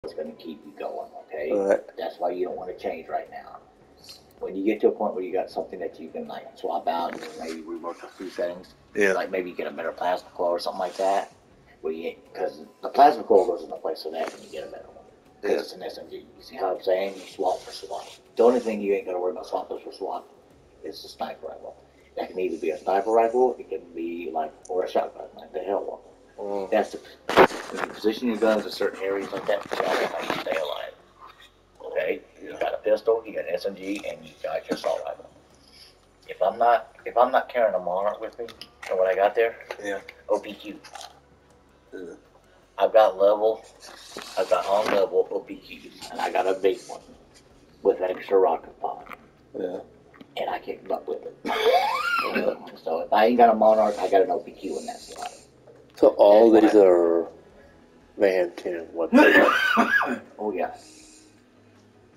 what's going to keep you going, okay? Right. That's why you don't want to change right now. When you get to a point where you got something that you can like swap out and maybe rework a few settings, Yeah. like maybe you get a better plasma coil or something like that, because the plasma coil goes into place of that when you get a better one. Because it's an SMG. You see how I'm saying? You swap for swap. The only thing you ain't got to worry about swapping for swap is the sniper rifle. That can either be a sniper rifle, it can be like, or a shotgun, like the hell one. That's the, when you position your guns in certain areas like that, that's how you stay alive. Okay? You got a pistol, you got an SMG, and you got your assault rifle. If I'm not carrying a Monarch with me, or what I got there, OPQ. Yeah. I've got on level OPQs, and I got a big one with extra rocket pod. Yeah. And I kick butt with it. So if I ain't got a Monarch, I got an OPQ in that slot. So all these are Mayhem 10 weapons. Oh yeah.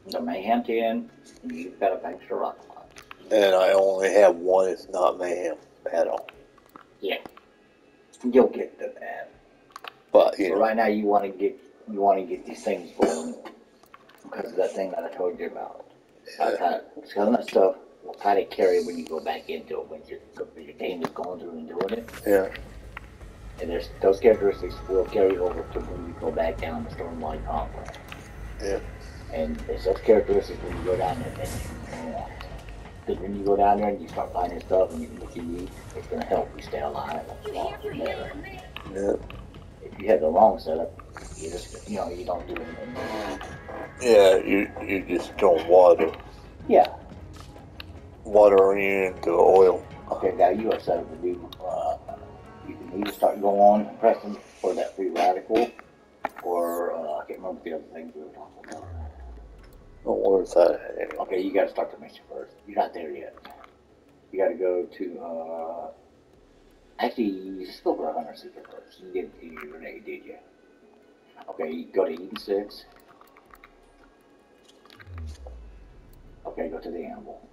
The Mayhem 10, and you've got an extra rocket pod. And I only have one. It's not Mayhem at all. Yeah. You'll get to that. But so right now you want to get these things going because of that thing that I told you about. Some of that stuff will kind of carry when you go back into it when your game is going through and doing it. Yeah. And those characteristics will carry over to when you go back down the Stormlight Complex. Yeah. And it's those characteristics when you go down there that you want. Because when you go down there and you start finding stuff and you can what you need, it's going to help you stay alive a lot better. Yeah. If you have the wrong setup, you just, you don't do anything. Yeah, you just don't water. Yeah. Water into oil. Okay, now you are set up to do, you can either start going pressing for that free radical, or I can't remember the other things we were talking about. Oh, where's that? Okay, you got to start the mission first. You're not there yet. You got to go to, actually, you just go for a Hunter Seeker first. You didn't do your grenade, did you? Okay, you go to Eden 6. Okay, go to the animal.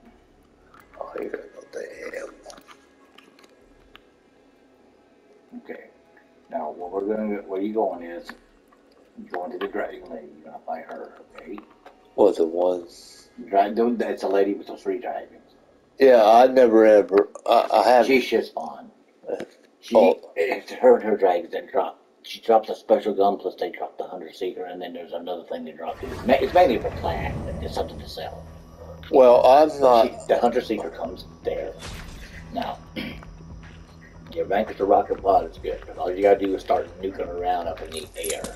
Oh, you gotta go to the animal. Okay. Now, where you going is, you're going to the Dragon Lady. You're gonna fight her, okay? Was it one? It's a lady with those 3 dragons. Yeah, I never ever. I have. She shit spawn. It's her and her dragons that drop. She drops a special gun, plus they drop the Hunter Seeker, and then there's another thing they drop. It's mainly for plat. It's something to sell. Well, I'm not. The Hunter Seeker comes there. Now, your Vanquish rocket pod is good, because all you gotta do is start nuking around up in the air.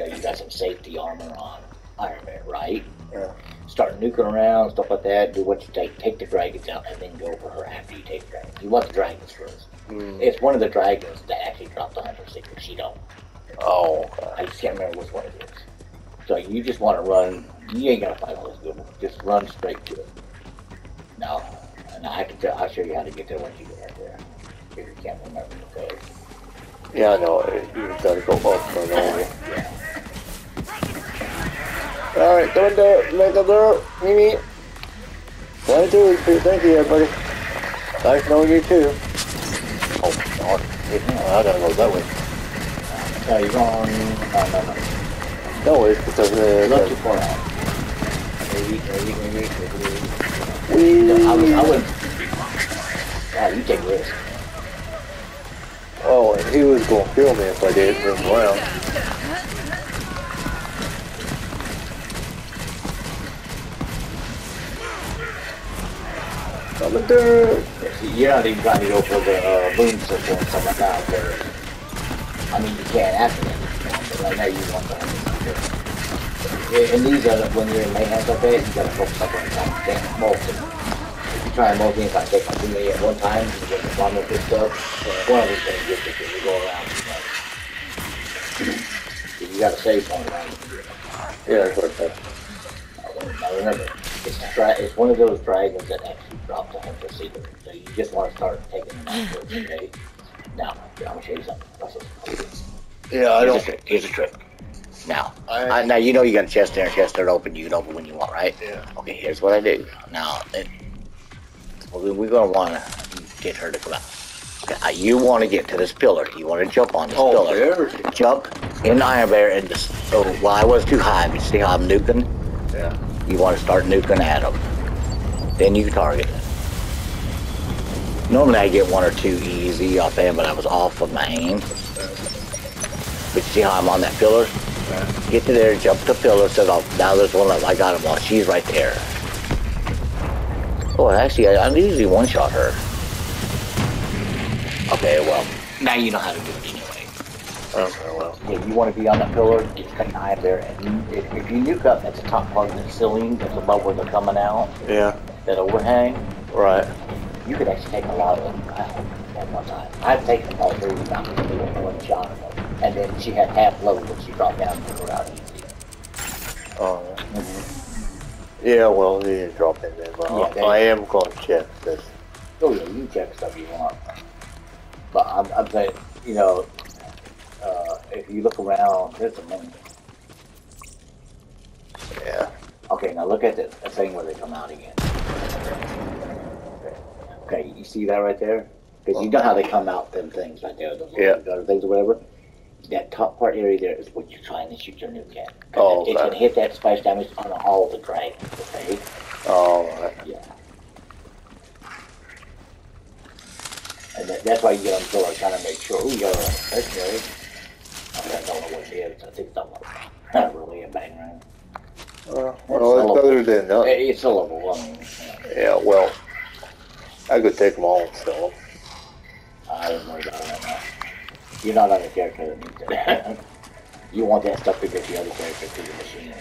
You got some safety armor on Iron Man, right? Yeah. Start nuking around, stuff like that, do what you take the dragons out, and then go for her after you take the dragons. You want the dragons first. It's one of the dragons that actually dropped the Hunter Seeker. She don't. Oh, okay. I just can't remember which one it is. So you just want to run. You ain't gotta fight all this good. Just run straight to it. Now I'll show you how to get there once you get right there. If you can't remember, okay? Yeah, I know. You gotta go up and over. Yeah. Alright, go into it. Make a door. Mimi. 1, 2, 3. Thank you, everybody. Nice knowing you, too. Oh, God. I gotta go that way. No, you're going. No. No, it's because Look too far out. I wouldn't. Wow, you take risks. Oh, and he was going to kill me if I didn't move around. Coming through. You're not even trying to go for the boom system and stuff like that there. I mean, you can after that, but right now you want the and these are when you're in mayhem like that, you gotta focus up on the time. You can't multi. If you try and multi, if I take my too many at one time, you get the problem with this stuff. One of these things gets it because you go around too much. So you got a save point around it. Yeah, that's what it says. Now remember, it's one of those dragons that actually drops the Hunter Seeker. So you just want to start taking them out first, okay? Now, I'm going to show you something. Watch this. Yeah, I don't. Here's a trick. Now, now you know you got a chest there, chest there open. You can open when you want, right? Yeah. Okay, here's what I do. Now, we're going to want to get her to come out. Okay, you want to get to this pillar. You want to jump on this pillar. There. Jump in the Iron Bear and just So while I was too high, you see how I'm nuking? Yeah. You want to start nuking at them. Then you target it. Normally I get one or two easy off aim, but I was off of my aim. But you see how I'm on that pillar? Yeah. Get to there, jump to the pillar, says, oh, now there's one up. I got him while she's right there. Oh, actually, I usually one-shot her. Okay, well, now you know how to do it anyway. Okay, well. Yeah, you want to be on that pillar, get stay high up there, and if you nuke up at the top part of the ceiling that's above where they're coming out, Yeah. that overhang, Right. you could actually take a lot of them out at one time. I've taken them all three without doing one shot of them. And then she had half load when she dropped down and took her out easy. Oh, yeah, well, you didn't drop in there, but Yeah, I am going to check this. Oh yeah, you can check stuff you want. But I'm saying, you know, if you look around, there's a many. Yeah. Okay, now look at the thing where they come out again. Okay, you see that right there? Because you know how they come out, them things right there, those little gutter things or whatever? That top part area there is what you're trying to shoot your nuke at. Oh, okay. It's going to hit that splash damage on all the dragons, okay? Oh, right. Yeah. And that's why you get on the floor, trying to make sure, you got a stationary. I don't know what it is. I think it's not really a bang round. Well, it's better than nothing. It's sellable. I mean, yeah, well, I could take them all and sell them. I don't worry about it right now. You're not on a character that needs it. You want that stuff to get the other character to the machine.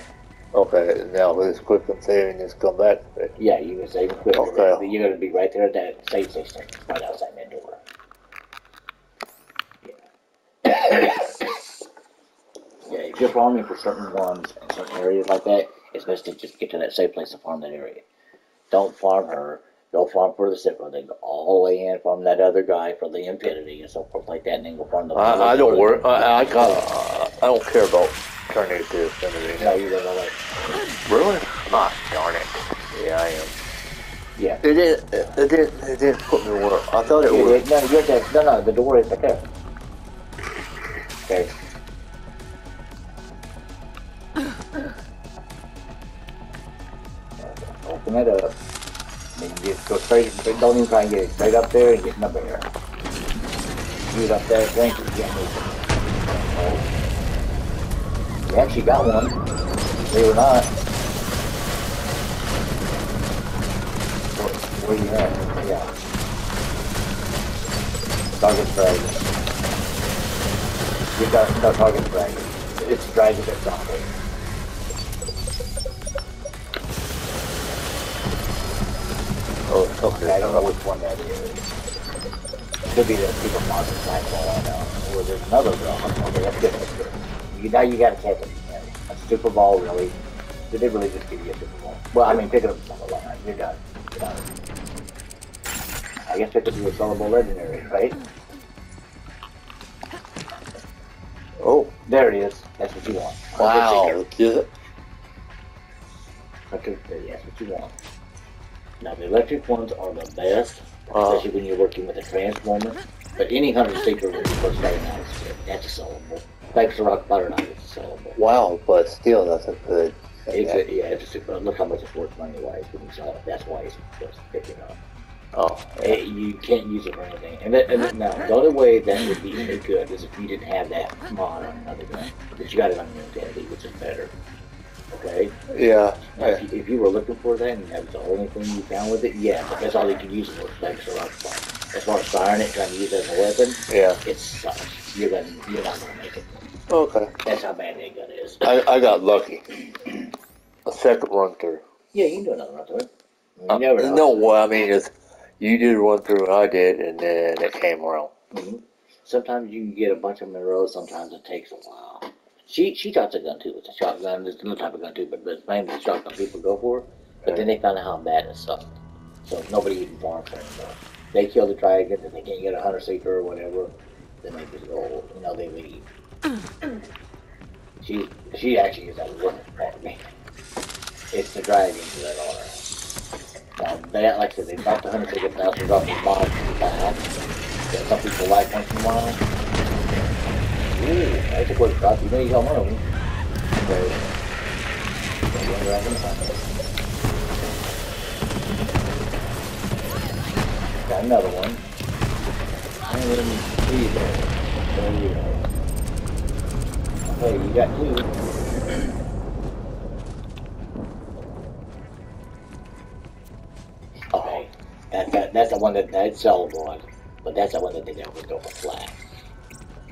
Okay, now let's click and save and just come back. Yeah, you can save and quit. Okay. You're going to be right there at that save station, right outside that door. Yeah. Yeah, if you're farming for certain ones in certain areas like that, it's best to just get to that safe place to farm that area. Don't farm her. Go farm for the Cipher. Then go all the way in, farm that other guy for the Infinity and so forth like that, and then go farm the. I don't worry. I don't care about turning it to Infinity. No, you don't know that. Really? Ah, darn it. Yeah, I am. Yeah. It didn't put me where I thought it would. No, the door is right there. Okay. Open it up. Then you just go straight, don't even try and get it straight up there and get up there. Get up there, drink it, get moving. You actually got one, believe it or not. Where you at? Yeah. Target dragon. You got target dragon. It's dragon that's on there. Oh, okay. I don't know which one that is. Could be the super monster flagpole, I know. Or there's another girl. Okay, that's good. That's good. Now you got to catch it. A super ball, really. Did they really just give you a super ball? Well, I mean, pick it up from the line. You're done. You're done. I guess pick up your sellable legendary, right? Oh. There it is. That's what you want. Wow. Yeah. That's what you want. Now, the electric ones are the best, especially when you're working with a transformer. But any 100-seeker when you first start out is good. That's a sellable. Thanks to Rock Butter Knife, it's a sellable. Wow, but still, that's a good. It's a super. Look how much it's worth money-wise when you sell it. That's why it's worth picking up. Oh. Yeah. You can't use it for anything. And now, the only way that would be any good is if you didn't have that mod on another gun. But you got it on your Infinity, which is better. Okay? Yeah. Now, if you were looking for that and that was the only thing you found with it, yeah, but that's all you could use it for. Thanks to Rock Butter. As far as firing it, trying to use it as a weapon, yeah, it sucks. You're not gonna make it. Okay. That's how bad that gun is. I got lucky. A second run through. Yeah, you can do another run through. You never know. No, what I mean is, you did one through, I did, and then it came around. Mm-hmm. Sometimes you can get a bunch of them in a row. Sometimes it takes a while. She drops a gun too. It's a shotgun. It's another type of gun too, but it's mainly the shotgun people go for. But then they found out how bad it sucked. So nobody even farms her anymore. They kill the dragon, and they can't get a 100-seeker or whatever. Then they just go, they leave. She actually is that woman for me. It's the dragons that are her. Like I said, they dropped the 100-seeker, now they dropped the mod back. Some people like once in a while. Ooh, that's a quick drop. You know you got one of them. Okay. Got another one. And then three there. There you go. Okay, you got two. Okay. That's the one that's sellable, but that's the one that they never go for flat.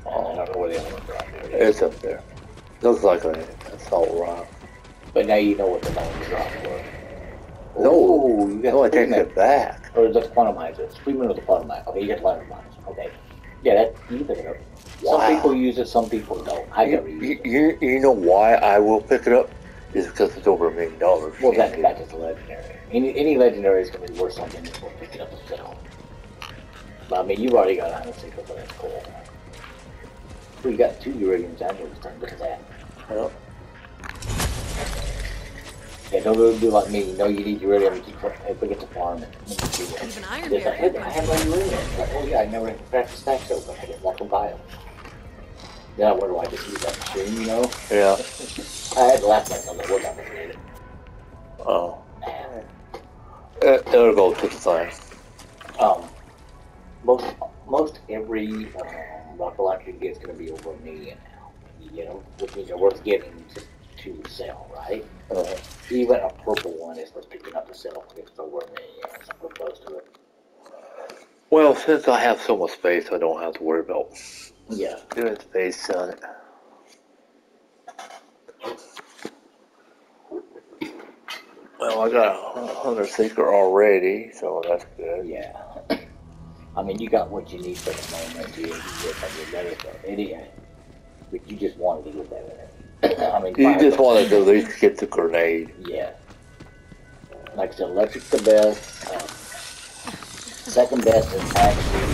And I don't know where the other ones are. It's up there. Looks like an assault rock. But now you know what the numbers are for. No, Oh, you got no, I take it back. Or is that quantumizer? Screaming with the quantumizer. Okay, you got quantumizer. Okay. Yeah, that you pick it up. Wow. Some people use it, some people don't. I never use it. You know why I will pick it up? Is because it's over $1 million. Well, that is legendary. Any legendary is going to be worth something before picking up a sell. But I mean, you've already got 100 secrets, so that's cool. Well, you got 2 Uridiums and your turn. Look at that. Yep. Yeah, don't do like me. You know you need Uridium to keep get to farm it. Even iron Like, barrier. hey, I have my Uridium. Like, oh yeah, I never had to crack the stacks open. I didn't walk and buy them. Then I wonder why I just use that machine, you know? Yeah. I had the last night on the wood I made it. Oh. It'll go to the thing. Most every rocket launcher you get is going to be over $1 million now. You know, which means they're worth getting to sell, right? Even a purple one is worth picking up to sell if it's over $1 million, something close to it. Well, since I have so much space, I don't have to worry about doing space on it. Well, I got a 100 seeker already, so that's good. Yeah. I mean, you got what you need for the moment. You get your better stuff. But you just wanted to get better. I mean, you just wanted to at least get the grenade. Yeah. Like I said, electric's the best. Second best is actually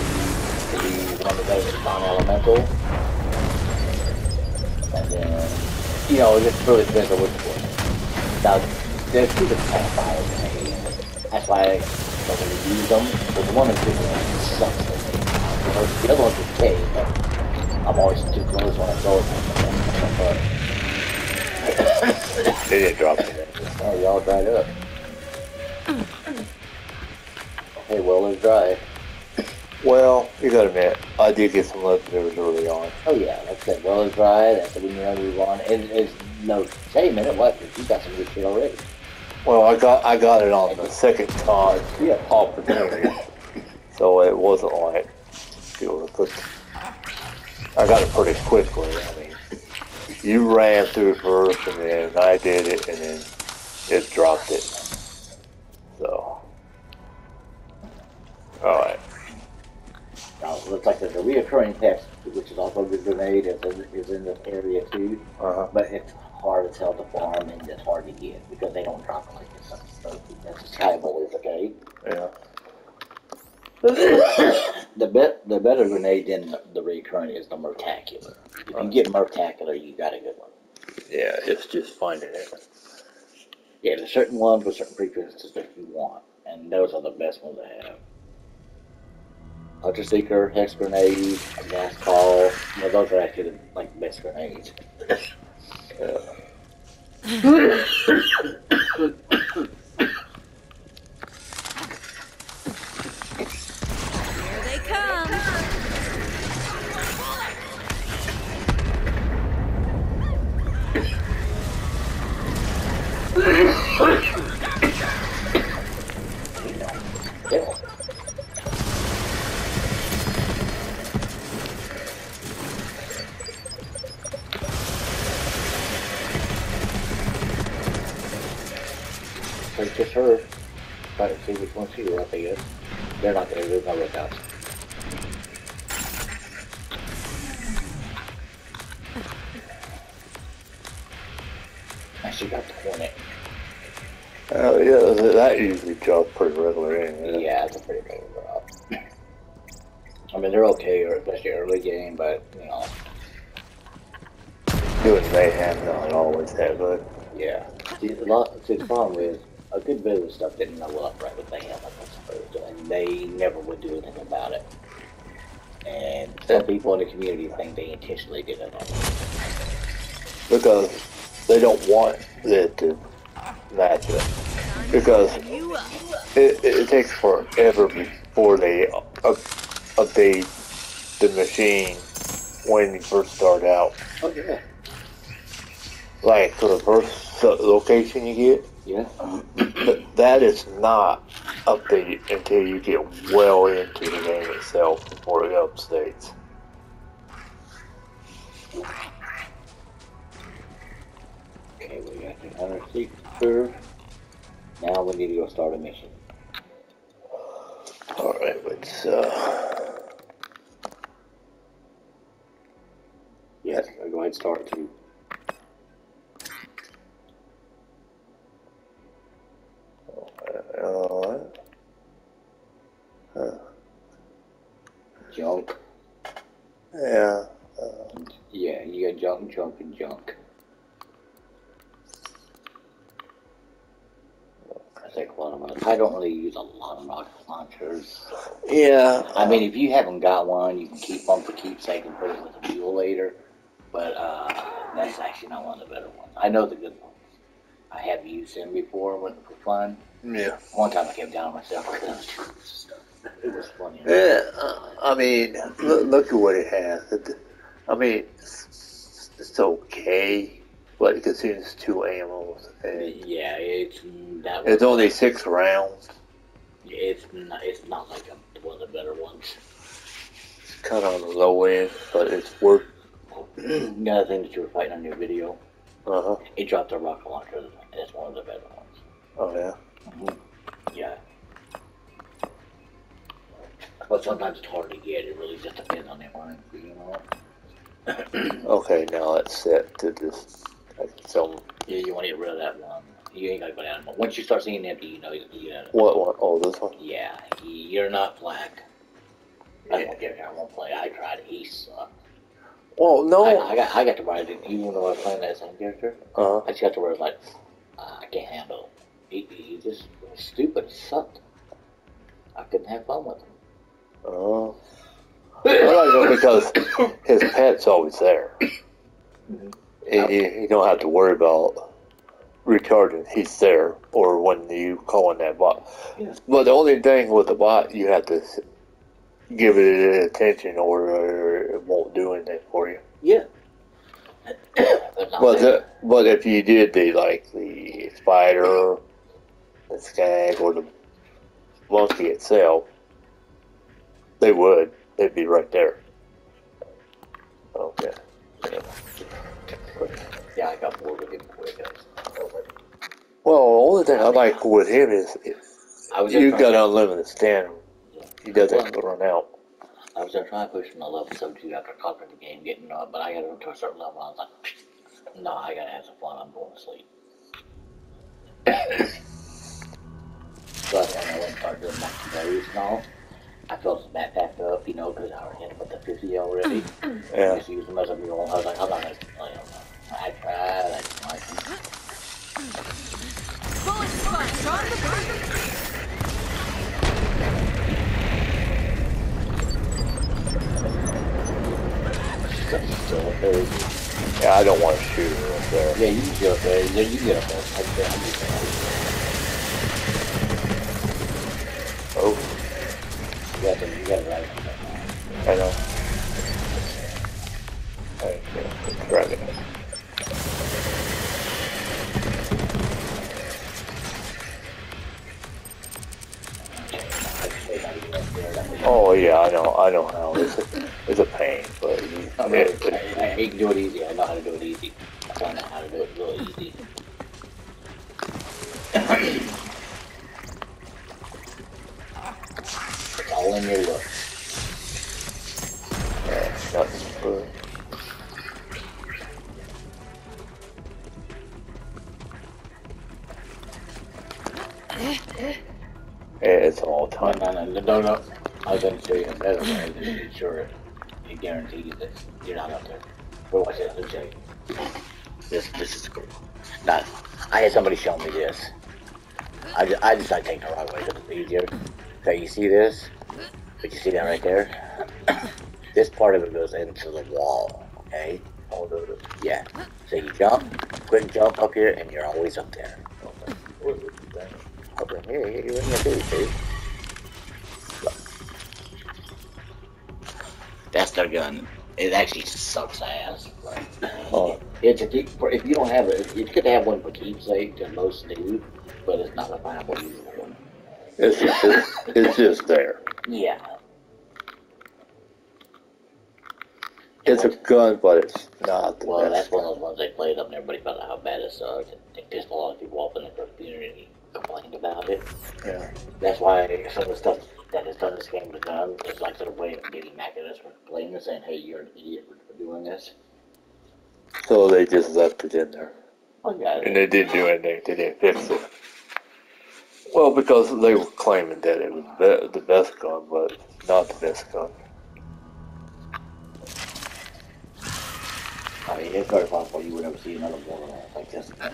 the one that does is non-elemental. And then, you know, it just really depends on which one. Now, there's 2 different kind of fires in it. That's why I don't really use them. But the one that's different sucks for me. The other one's okay, but I'm always too close when I throw it. They didn't drop it. Oh, y'all dried up. Okay, well, it's dry. Well, you gotta admit, I did get some legendaries early on. Oh yeah, like I said, well it's dry, that's when you know to move on. It's no, hey man, what? You got some good shit already. Well, I got it on the second time opportunity, so it wasn't like it was quick. I got it pretty quickly. I mean, you ran through first, and then I did it, and then it dropped it. So, all right. Now, it looks like there's a reoccurring pest, which is also a good grenade, is in this area too. But it's hard as hell to farm and it's hard to get because they don't drop like this. So that's just how it is, okay? Yeah. The better grenade than the recurring is the Murtacular. If you get Murtacular, you got a good one. Yeah, it's just finding it. Yeah, there's certain ones with certain prefixes that you want, and those are the best ones to have. Ultra Seeker, Hex Grenade, Gas Call, you know, those are actually like the best grenades. Here they come. Yeah. So just her, try to see which one she was, I guess. They're not going to lose my lookouts. And she got the Hornet. Yeah, that usually drops pretty regular anyway. Yeah, it's a pretty big drop. I mean, they're okay, or especially early game, but, you know. Doing mayhem not always that good. Yeah. See, the problem is, a good bit of the stuff didn't know up right with mayhem, like I'm supposed to, and they never would do anything about it. And some people in the community think they intentionally did it. Because they don't want it to match it because You up. it takes forever before they update the machine when you first start out. Oh yeah. Like for the first location you get, Yeah. that is not updated until you get well into the game itself before it updates. Okay, we got the 106 curve. Now we need to go start a mission. Alright, let's Yes, go ahead and start too. Junk. yeah. Yeah, you got junk, junk, and junk. I think a lot of us. I don't really use a lot of rocket launchers. Yeah. I mean, if you haven't got one, you can keep one for keepsake and put it with a mule later. But that's actually not one of the better ones. I know the good ones. I have used them before for fun. Yeah. One time I came down on myself because it was funny. Yeah, I mean, look at what it has. I mean, it's okay, but it consumes 2 ammos. And Yeah, it's that. it's only 6 rounds. It's not like one of the better ones. It's kind of on the low end, but it's worth. The other thing that you were fighting on your video, Uh-huh. it dropped a rocket launcher. That's one of the better ones. Oh, yeah. Yeah. But sometimes it's hard to get. It really just depends on the one, you know. Okay, now it's set to just some. Yeah, you want to get rid of that one. You ain't got to go down. Once you start seeing empty, you know. What one? Oh, this one? Yeah, you're not black. I won't get it. I won't play. I tried. He sucked. Well, no. I got to ride it. Even though I was playing that same character, Uh-huh. I just got to where it's like, I can't handle it. He just was stupid. It sucked. I couldn't have fun with him. Oh. Well, because his pet's always there. You don't have to worry about recharging. He's there, or when you call in that bot. Yeah. But the only thing with the bot, you have to give it attention, or it won't do anything for you. Yeah. But if you did the spider, the skag, or the monkey itself, they'd be right there. Okay. Yeah, I got bored with him before he got over. Well, the only thing I like with him is you got unlimited stamina. He doesn't run out. I was gonna try and push him to level 72 after conquering the game, getting up, but I got him to a certain level. I was like, no, I gotta have some fun. I'm going to sleep. But when I went and started doing my berries and all, I felt his backpack up, you know, because I already had him with the 50 already. Yeah. Just use him as a mule. I was like, I'm not gonna play him. I tried. I didn't like him. Bullet sponge on the burger. Yeah, I don't want to shoot her up there. Yeah, you can get up there. Yeah, you can get up there. Oh, You got it right. I know. Okay, grab it. Oh yeah, I know how. It's a pain, but He can do it easy. I know how to do it easy. I found out how to do it real easy. It's all in your look. that's good. It's all time. No. I was going to show you a better way to ensure it guarantees that you're not up there. But watch this. Let me show you. This is cool. Now, I had somebody show me this. I just like taking the right way because it's easier. So you see this? But you see that right there? This part of it goes into the wall, okay? Oh, does it? Yeah. So you jump, quick jump up here, and you're always up there. Okay. What is it then? Okay, here, you're in your too, see? That's their gun. It actually sucks ass. But Oh. it's a keep for if you don't have it. It's good to have one for keepsake, that most do, but it's not a viable usable one. It's just there. Yeah. It's a gun, but it's not the Well, best. that's one of those ones they played up and everybody found out how bad it sucked. It pissed a lot of people off in the community complained about it. Yeah. That's why some of the stuff that has done this game was done. It's like sort of way of getting back at us for complaining and saying, hey, you're an idiot for doing this. So they just left it in there. Oh, yeah. And they didn't do anything. They didn't fix it. Well, because they were claiming that it was the best gun, but not the best gun. I mean, it's very possible you would never see another Borderlands like this again.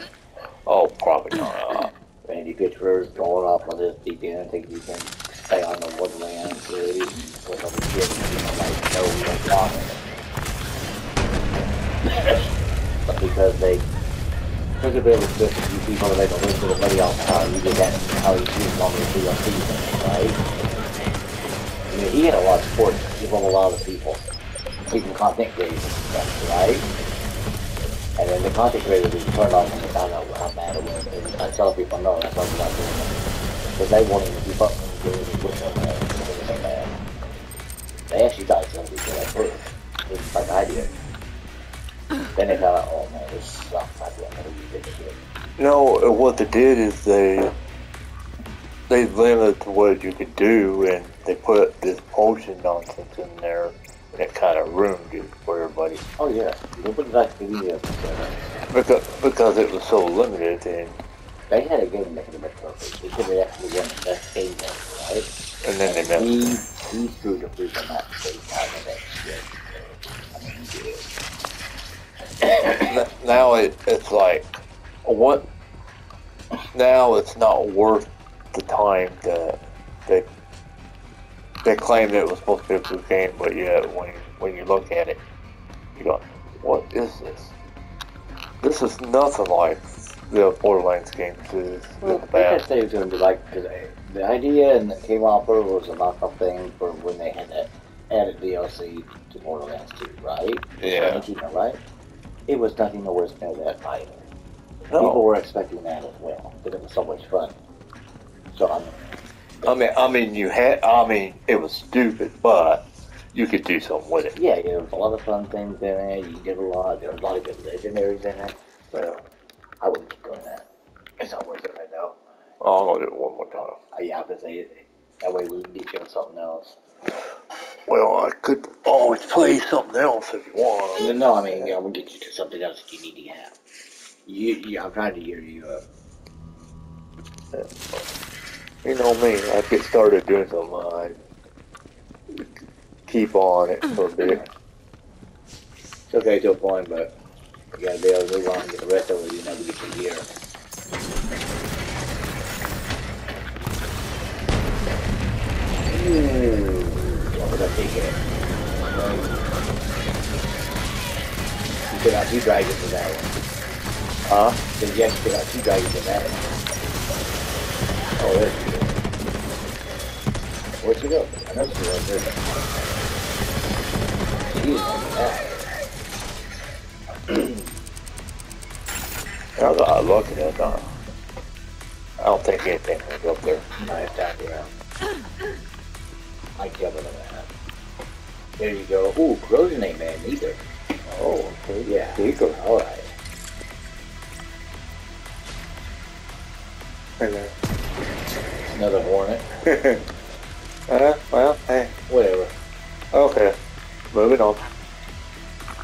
Oh, probably not. Randy Pitchford's going off on this weekend. I think you can stay on the Borderlands series and put on the shit and like, no, we don't talk. But because they took a bit of a twist a few people to make a list of the money all the time, you did that how he used on the DLC thing, right? I mean, he had a lot of support from a lot of people. Even content creators and stuff, right? And then the content creators would turn off when they found out how bad it was. And I tell people, no, that's why we're not doing it. Because they wanted to keep up with the game with them, man. It was so bad. They actually thought it was going to be good at first. Just like I did. Then they found out, oh man, this sucks. I don't know who you did this. No, what they did is they limited what you could do, and they put this potion nonsense in there, and it kind of ruined it for everybody. Oh yeah, they put it back to the Because it was so limited, and they had a game that could have been perfect. They could have actually won the best game there, right? and then they messed. He screwed the freak on that state out of that shit. I mean, he did. Now it's like, what? Now it's not worth the time that they claimed it was supposed to be a good game, but yet when you look at it, you go, what is this? This is nothing like the Borderlands games is. Well, I think I say it's going to be like, because the idea and that came off of was a knockoff thing for when they had that added DLC to Borderlands 2, right? Yeah. Right? It was nothing nowhere near that either. No. People were expecting that as well, because it was so much fun. So I mean, it was stupid, but you could do something with it. yeah, there was a lot of fun things in it. You did a lot. There was a lot of good legendaries in it. But I wouldn't keep doing that. It's not worth it right now. Oh, I'm gonna do it one more time. Yeah, I could say it. That way we can get you on something else. Well, I could always play something else if you want. No, I mean, I'm gonna get you to something else that you need to have. I'm trying to gear you up. You know me, I get started doing something, I keep on it for a bit. It's okay to a point, but you gotta be able to move on and get the rest of it. You never get your gear. What was I thinking? You took out 2 dragons in that one. Huh? Because you actually took out 2 dragons in that one. Oh, there she goes. Where'd she go? I know she was there. She's like that. I gotta look at it, I don't think anything was up there. Nice down there. I covered that. There you go. Ooh, corrosion ain't bad neither. Oh, okay. Yeah. Speaker. Alright. Right there. Another hornet. Well, hey. Whatever. Okay. Moving on.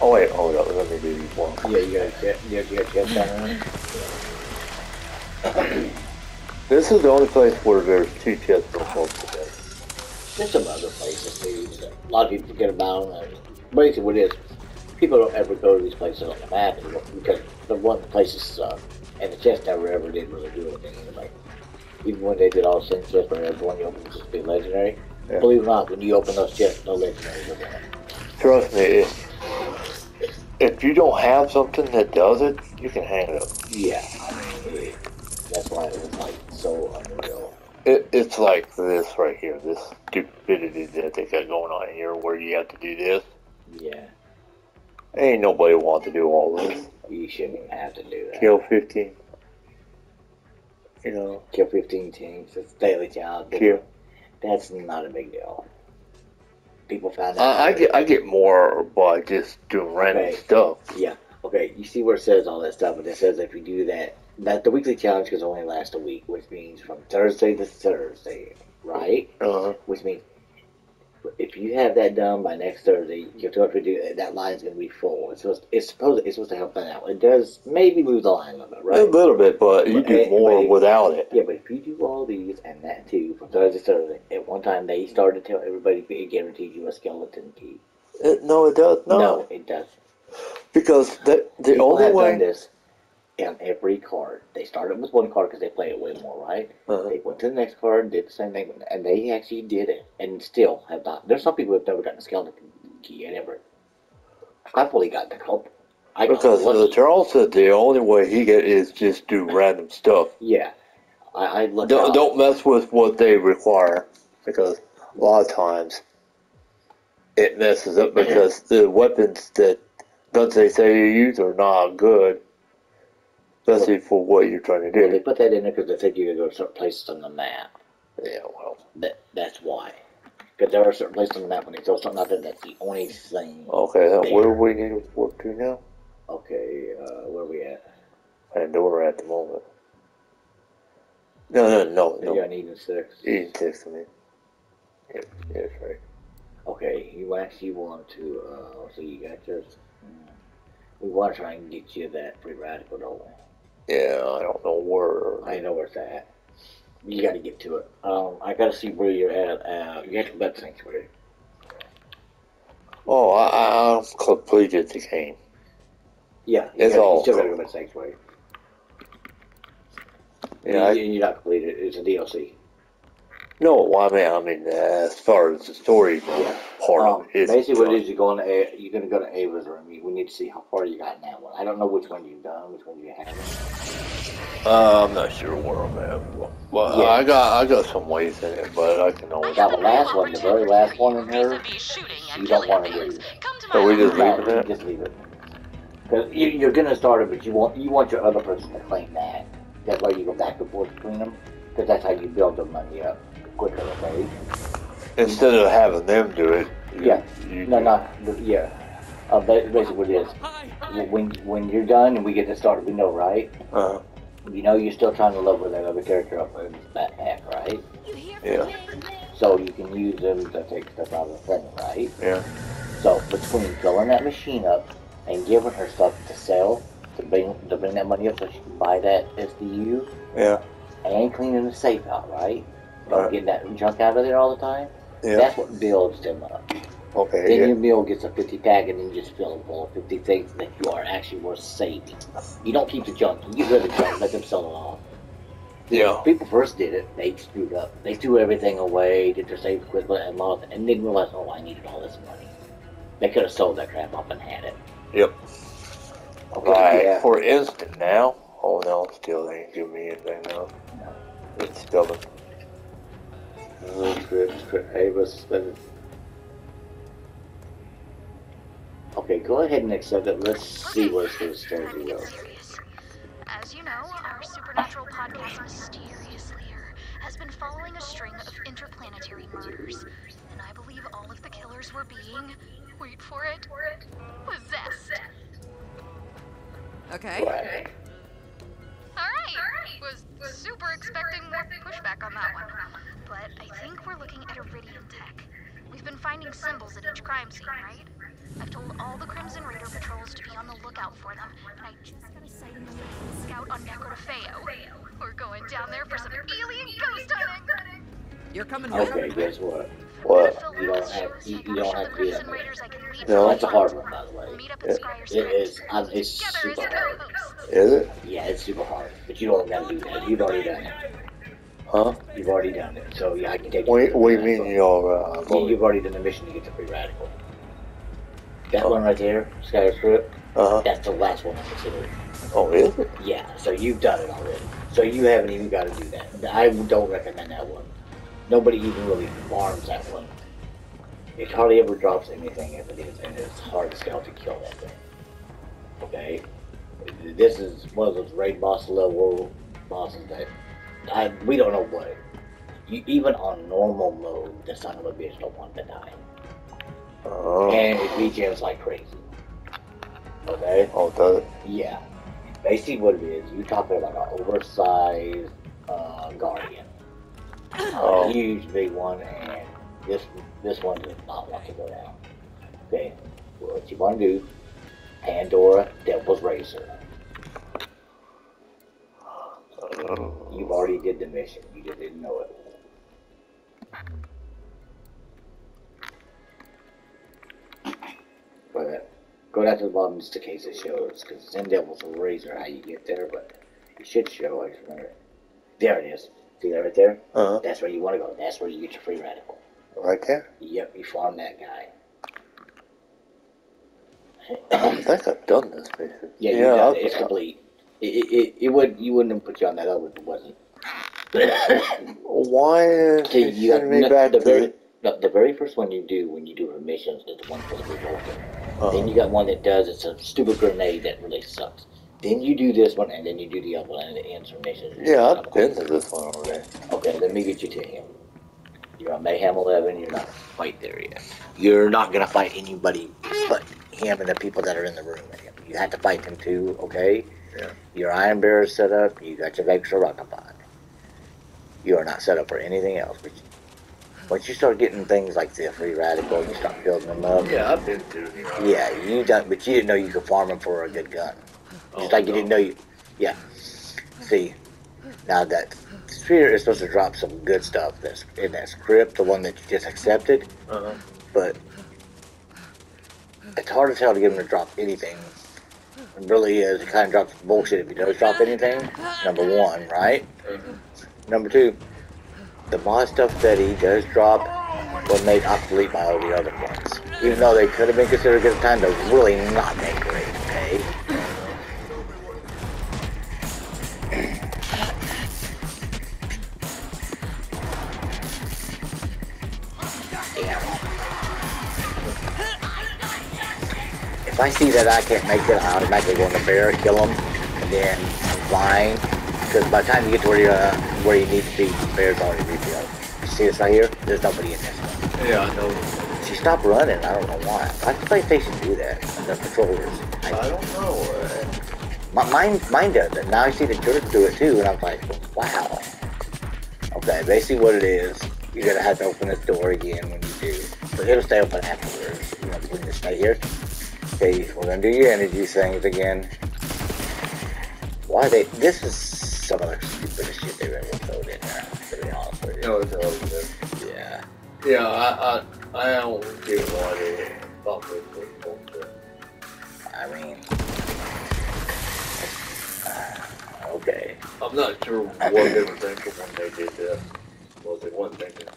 Oh wait, hold up, let me do these one. Yeah, you got a chest. You got a chest down there. This is the only place where there's 2 chests on both today. There's some other places too. That a lot of people forget about them. Basically, what it is, people don't ever go to these places on the map anymore because the one places suck, and the chest never ever did really do anything anyway. Even when they did all the same chests, where everyone you open was just be legendary. Yeah. Believe it or not, when you open those chests, no legendaries are there. Trust me, if you don't have something that does it, you can hang it up. Yeah, I mean, that's why it was like so unreal. It's like this right here, this stupidity that they got going on here, where you have to do this. Yeah, Ain't nobody want to do all this. you shouldn't even have to do that. Kill 15. You know. Kill 15 teams. It's a daily job. Kill. That's not a big deal. People found out. I get more by just doing random stuff. Yeah. Okay. You see where it says all that stuff, but it says if you do that, that the weekly challenge can only last a week, which means from Thursday to Thursday, right? Which means if you have that done by next Thursday, you have to do that line's going to be full. It's supposed to help that out. It does maybe move the line a little bit, right? A little bit, but you do more without it. Yeah, but if you do all these and that too from Thursday to Thursday, at one time they started to tell everybody it guaranteed you a skeleton key. No, it does not. No, it doesn't. Because the only way. Done this on every card. They started with one card because they play it way more, right? They went to the next card, did the same thing, and they actually did it, and still have not. There's some people who have never gotten a skeleton key ever. I've only gotten a couple. Because Charles said the only way he get is just do random stuff. Yeah, I looked. Don't mess with what they require, because a lot of times it messes up because the weapons that guns they say you use are not good. Especially for what you're trying to do. Well, they put that in there because they think you're going to go to certain places on the map. Yeah, well. That's why. Because there are certain places on the map when they throw something out there, that's the only thing. Okay, where do we need to work to now? Okay, where are we at? Pandora at the moment. No. You're on Eden 6. Eden 6, I mean. Yeah, that's right. Okay, you actually want to, so you got yours. We want to try and get you that free radical, don't we? Yeah, I don't know where. I know where it's at. You got to get to it. I got to see where you're at. You have to go back to Sanctuary. Oh, I completed the game. Yeah, you still got to go back to Sanctuary. Yeah, you're not completed. It's a DLC. No, I mean, as far as the story part of it. Basically, what it is, you're going to go to Ava's room. We need to see how far you got in that one. I don't know which one you've done, which one you haven't. I'm not sure where I'm at. Well, yeah. I got some ways in it, but I can always. Now, the last one, the very last one in her, you don't want to do. So we just leave it? Just leave it. Because you're going to start it, but you want your other person to claim that. That's why you go back and forth between them. Because that's how you build the money up quicker, okay? Instead of having them do it. Basically what it is. When you're done and we get to start, we know, right? You know you're still trying to level that other character up in that pack, right? Yeah. So you can use them to take stuff out of the thing, right? Yeah. So between filling that machine up and giving her stuff to sell, to bring that money up so she can buy that SDU. Yeah. And cleaning the safe out, right? Getting that junk out of there all the time. Yeah. That's what builds them up. Okay. Then your meal gets a 50 pack, and then you just fill them full of 50 things that you are actually worth saving. You don't keep the junk. You get rid of the junk, let them sell it off. Yeah. When people first did it, they screwed up. They threw everything away, did their save quickly, and didn't realize, oh, I needed all this money. They could have sold that crap up and had it. Yep. Okay, right. For instance, now. Oh no, still they ain't giving me anything now. No. It's stubborn. Ava suspended. Okay, go ahead and accept it. Let's see where this story goes. As you know, our supernatural podcast Mysterious Lair has been following a string of interplanetary murders, and I believe all of the killers were being, wait for it, possessed. Okay. Right. Alright, was super expecting more pushback on that one, but I think we're looking at Iridium tech. We've been finding symbols at each crime scene, right? I've told all the Crimson Raider patrols to be on the lookout for them, and I just got a sighting of a scout on Necrotafeo. We're going down there for some alien ghost hunting! You're coming with Okay, guess what? What? You don't have to do that. No. That's a hard one, by the way. It is. It's super hard. Is it? Yeah, it's super hard. But you don't have to do that. You've already done it. Huh? You've already done it. So yeah, I can take What you. do you mean You've already done the mission to get the free radical. That one right there, Sky Script. That's the last one considered. Oh, is it? Yeah, so you've done it already. So you haven't even got to do that. I don't recommend that one. Nobody even really farms that one. It hardly ever drops anything if it is, and it's hard as hell to kill that thing. Okay? This is one of those raid boss level bosses that we don't know what. Even on normal mode, the son of a bitch don't want to die. And it regens like crazy. Okay? Oh, does it? Yeah. Basically what it is, you're talking about an oversized guardian. A huge big one, and this one does not want to go down. Okay, what you want to do, Pandora, Devil's Razor. You've already did the mission, you just didn't know it. But go down to the bottom just in case it shows, because it's in Devil's Razor how you get there, but it should show, I just remember. There it is. See that right there? That's where you want to go. That's where you get your free radical. Right there? Yep, you farm that guy. I think I've done this mission. Yeah, you done it. It's complete. You wouldn't have put you on that other if it wasn't. Why is he sending me back to the very first one you do when you do missions is the one for the revolver. Then you got one that does, it's a stupid grenade that really sucks. Then you do this one, and then you do the other one, and it ends for missions. Yeah, I've been to this one already. Okay, let me get you to him. You're on Mayhem 11, you're not quite there yet. You're not going to fight anybody but him and the people that are in the room with him. You have to fight them too, okay? Yeah. Your Iron Bear is set up, you got your extra rocket pod. You are not set up for anything else. But once you start getting things like the free radical, you start building them up. Yeah, I've been to it. Yeah, you done, but you didn't know you could farm them for a good gun. Just like you didn't know you. Yeah. See, now that Sphere is supposed to drop some good stuff that's in that script, the one that you just accepted. But it's hard as hell to get him to drop anything. It really is. It kind of drops bullshit if he does drop anything. Number one, right? Number two, the mod stuff that he does drop was made obsolete by all the other ones. Even though they could have been considered good at the time, they're really not that great, okay? If I see that I can't make it, I automatically go in the bear, kill him, and then I'm fine. Because by the time you get to where you need to be, the bear's already refilled. You see this right here? There's nobody in this one. Yeah, I know. She stopped running. I don't know why. Why does the PlayStation do that? The controllers. I don't know. Mine does it. Now I see the jerk do it too, and I'm like, wow. Okay, basically what it is, you're gonna have to open this door again when you do. But it'll stay open afterwards. You know, you can just stay here. Okay, we're gonna do your energy things again. Why this is some of the stupidest shit they've ever thrown in there, to be honest with you. No, it's all good. Yeah. Yeah, I don't get why they thought they were I mean, okay. I'm not sure what they were thinking when they did that. What they weren't thinking.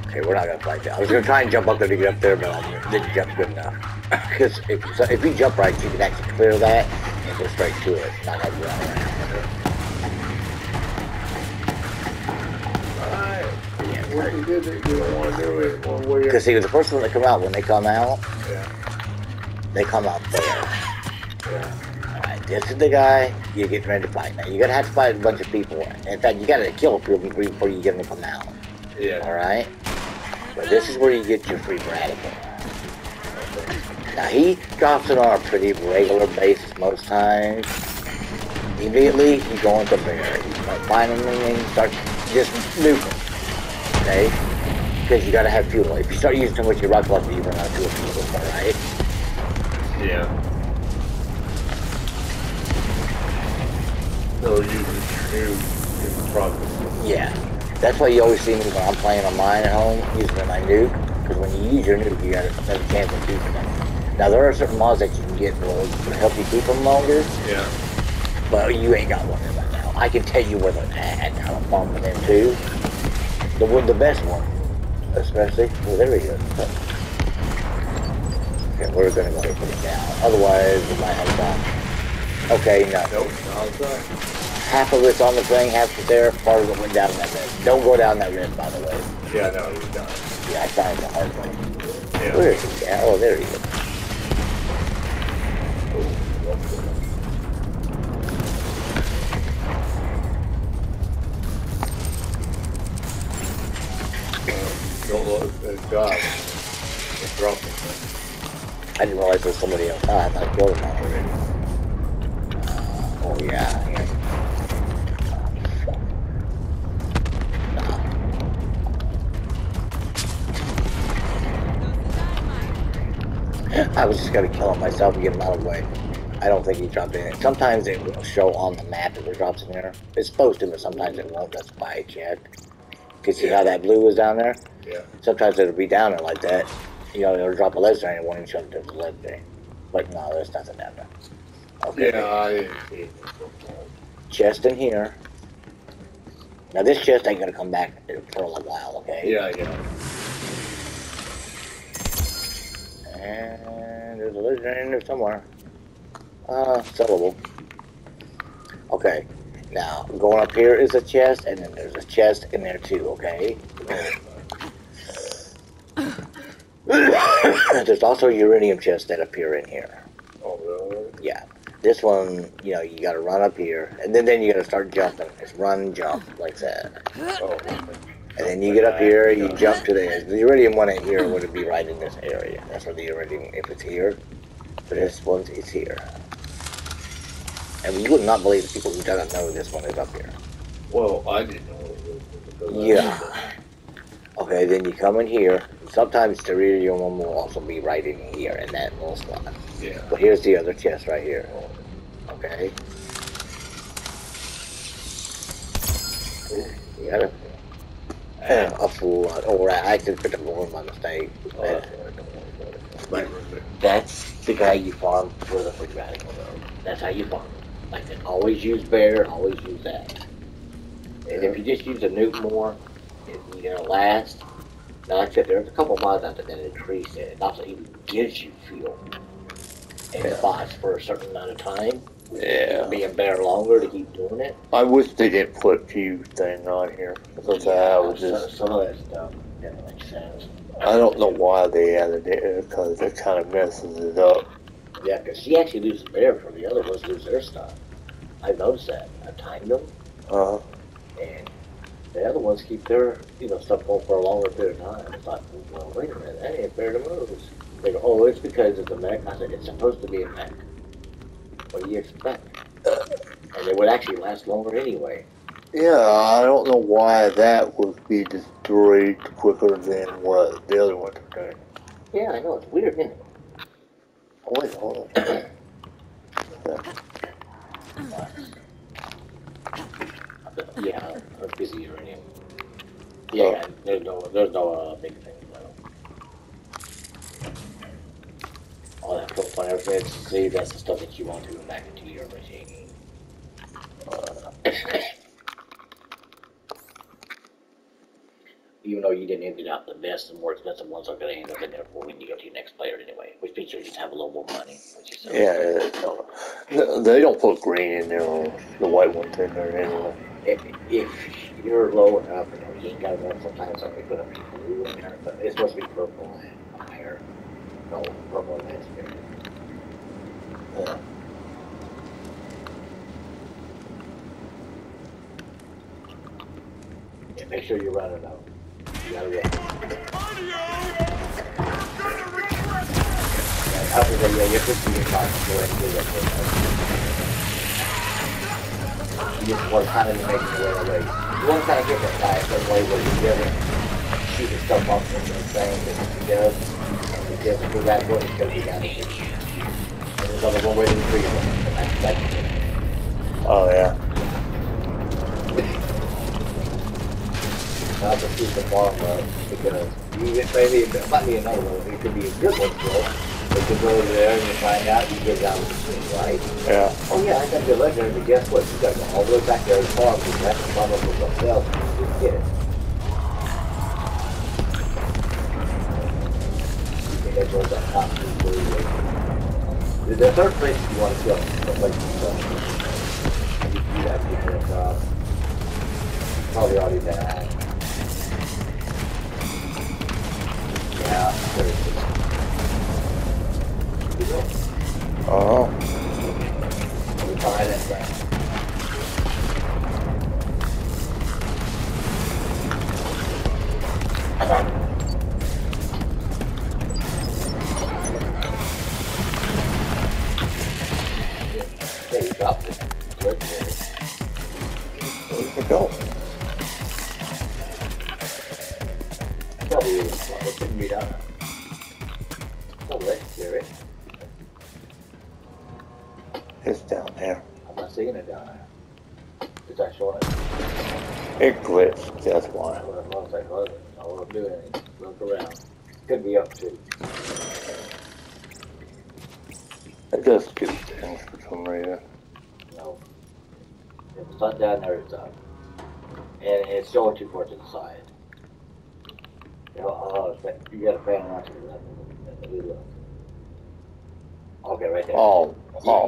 Okay, we're not gonna fight that. I was gonna try and jump up there to get up there, but I didn't jump good enough. Because if you jump right, you can actually clear that and go straight to it. Not have to run around. What you did that you don't want to do it one way. Because see, the first one that come out, when they come out, they come out there. Yeah. Alright, this is the guy you're getting ready to fight. Now, you're gonna have to fight a bunch of people. In fact, you gotta kill people before you get them to come out. Yeah. Alright? But this is where you get your free radical. Now, he drops it on a pretty regular basis most times. Immediately, you go into bear. You start finding them and you start just nuking. Okay? Because you gotta have fuel. If you start using too much of your rocket launcher, you run out of fuel, alright? Yeah. So you progress. Yeah. That's why you always see me when I'm playing on mine at home, using my nuke. Because when you use your nuke, you got another chance of keeping them. Now, there are certain mods that you can get that will help you keep them longer. Yeah. But you ain't got one right now. I can tell you where they're at. I'm farming them too. The best one, especially. Well, there he is. Okay, we're gonna go ahead and put it down. Otherwise, we might have a problem. Okay, no. Nope, not that. Half of it's on the thing, half is there, part of it went down that rift. Don't go down that rift, by the way. Yeah, no, he's done. Yeah, I found the hard way. Yeah. Where is he? Yeah, oh, there he is. Don't look, there's God. It's drunk. I didn't realize there was somebody else. Ah, I thought I killed him already. Oh, yeah. I was just gonna kill him myself and get him out of the way. I don't think he dropped in. Sometimes it will show on the map if it drops in there. It's supposed to, but sometimes it won't. That's why I checked. Cause see how that blue is down there? Yeah. Sometimes it'll be down there like that. You know, it'll drop a legendary and it won't even show that there's a legendary. But no, there's nothing down there. Okay. Yeah, I didn't see it. Chest in here. Now this chest ain't gonna come back for a little while, okay? Yeah, yeah. And there's a legendary in there somewhere. Sellable. Okay. Now, going up here is a chest, and then there's a chest in there too, okay? There's also a uranium chest that appear in here. Oh, really? Yeah. This one, you know, you gotta run up here, and then you gotta start jumping. It's run, jump, like that. Oh. And then you get up here, you jump to the uridium one in here would be right in this area. That's where the uridium, if it's here. But this one is here. And you would not believe the people who don't know this one is up here. Well, I didn't know it was. Yeah. Okay, then you come in here. Sometimes the iridium one will also be right in here in that little spot. Yeah. But here's the other chest right here. Okay. You got it. A fool. Oh, right. I just picked up one by mistake. But that's the guy you farm for the free radical, though. That's how you farm. Like, always use bear, always use that. And if you just use a nuke more, you're gonna last. Now, like I said, there's a couple mods out there that increase it. It also even gives you fuel and spots for a certain amount of time. Yeah. Being bear longer to keep doing it. I wish they didn't put fuse thing on here. Because I was just. Some of that stuff doesn't make sense. I don't know why they added it because it kind of messes it up. Yeah, because she actually loses bear before the other ones lose their stuff. I've noticed that. I've timed them. And the other ones keep their, stuff going for a longer period of time. It's like, well, wait a minute, that ain't fair to move. They go, oh, it's because it's a mech. I said, it's supposed to be a mech. What do you expect? And it would actually last longer anyway. Yeah, I don't know why that would be destroyed quicker than what the other ones are doing. Yeah, I know. It's weird, isn't it? Oh, wait, hold on. Yeah, it's busy uranium. Yeah, there's no big thing though. All that profile and everything, see, that's the stuff that you want to go back into your machine. Even though you didn't empty out the best and more expensive ones are going to end up in there for when you go to your next player anyway, which means you just have a little more money. They don't put green in there or the white ones in there anyway. If you're low enough, you ain't got enough, sometimes they put a blue in there, but it's supposed to be purple and higher. No, purple and that's good. Yeah. Yeah, make sure you run it out. You gotta run. After that, yeah, you're pushing your car. Go ahead and do that. You just want to kind of make it away. You want to kind of get that guy a certain way where you give it, shoot his stuff off the thing that he does, and he doesn't do that one because he got it. And there's only one way to treat him, and that's it. Oh, yeah. I'll just keep the farm up because maybe it might be another one. It could be a good one still. But you go over there and you find out you get down the machine, right? Yeah. Oh yeah, I got your legendary, but guess what? You got to go all the way back there to the farm because you have to farm up with something else to get it. You That's where that top two blue. There's certain places you want to go. But like you have to get that probably already that. Yeah, there it is. Here we go. Oh. We try that thing. There you dropped it. Where We go. probably it couldn't be done. Oh, legendary. It's down there. I'm not seeing it down there. Is that showing it? It glitched, that's why. I was like, oh, I won't do anything. Look around. Could be up to. It does do things for some reason. No. If it's not down there, it's up. And it's showing too far to the side. You know, you got a fan on to the left. Okay, right there. Oh.